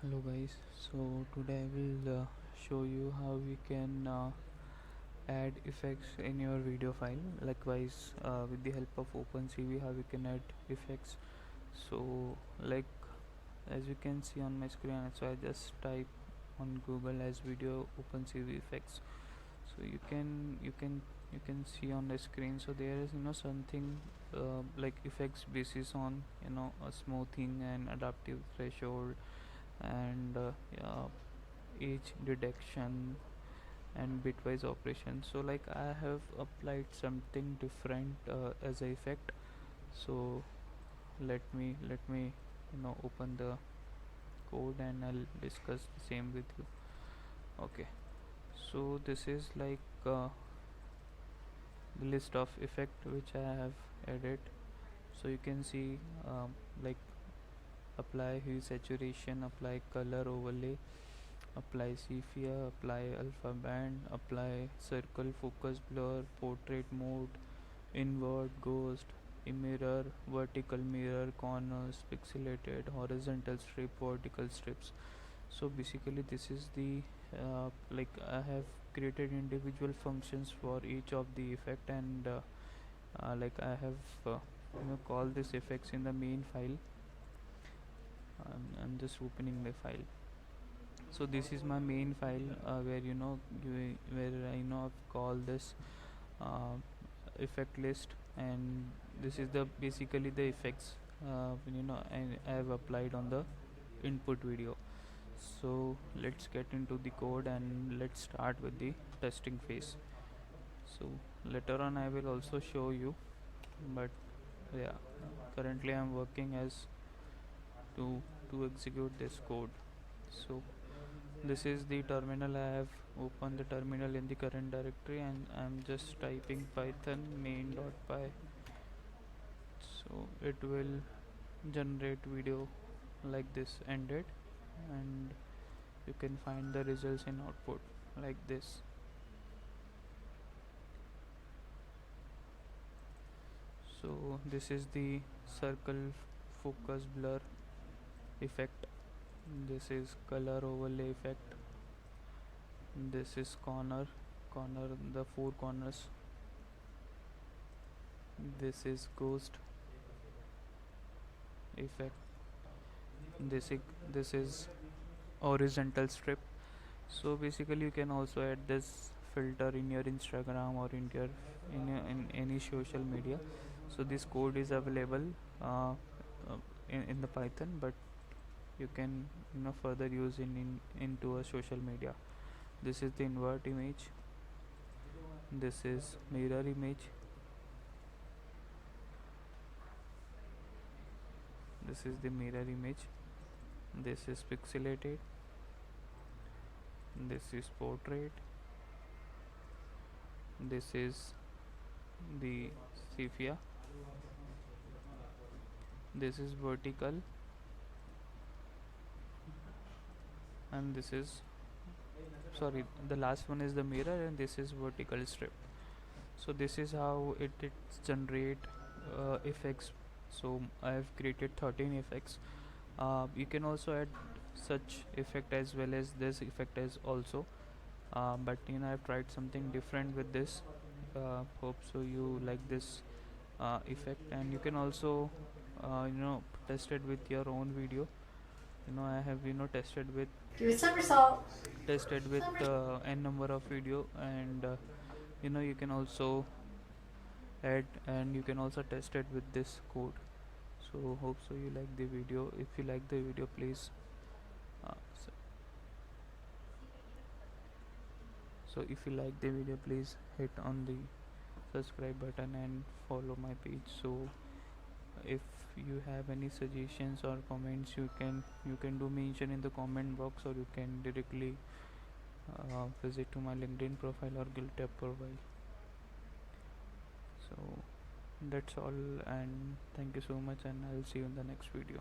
Hello guys, so today I will show you how we can add effects in your video file. Likewise, with the help of OpenCV, how we can add effects. So as you can see on my screen, so I just type on Google as video OpenCV effects. So you can see on the screen. So there is something like effects basis on a smoothing and adaptive threshold and yeah, age detection and bitwise operation. So I have applied something different as a effect. So let me open the code and I'll discuss the same with you. Okay, so this is the list of effect which I have added. So you can see like apply hue saturation, apply color overlay, apply sepia, apply alpha band, apply circle focus blur, portrait mode, invert ghost, mirror, vertical mirror, corners, pixelated, horizontal strip, vertical strips. So basically this is the I have created individual functions for each of the effect, and I have called this effects in the main file. I'm just opening the file. So this is my main file where where I've called this uh, effect list, and this is the basically the effects I have applied on the input video. So let's get into the code and let's start with the testing phase. So later on I will also show you, but yeah, currently I'm working as to execute this code. So this is the terminal. I have opened the terminal in the current directory and I'm just typing python main.py. So it will generate video like this ended, and you can find the results in output like this. So this is the circle focus blur effect, this is color overlay effect, this is corner, the four corners, this is ghost effect, this is horizontal strip. So basically you can also add this filter in your Instagram or in any social media. So this code is available in the Python, but you can further use into a social media. This is the invert image, this is mirror image, this is the mirror image, this is pixelated, this is portrait, this is the sepia, this is vertical, and this is, sorry, the last one is the mirror, and this is vertical strip. So this is how it generate effects. So I have created 13 effects. You can also add such effect as well as this effect as also, but I've tried something different with this. Hope so you like this effect, and you can also test it with your own video. I have Do a somersault. tested with n number of video, and you can also add, and you can also test it with this code. So hope so you like the video. If you like the video, please uh, so, so if you like the video, please hit on the subscribe button and follow my page. So if you have any suggestions or comments, you can do mention in the comment box, or you can directly visit to my LinkedIn profile or GitHub profile. So that's all, and thank you so much, and I'll see you in the next video.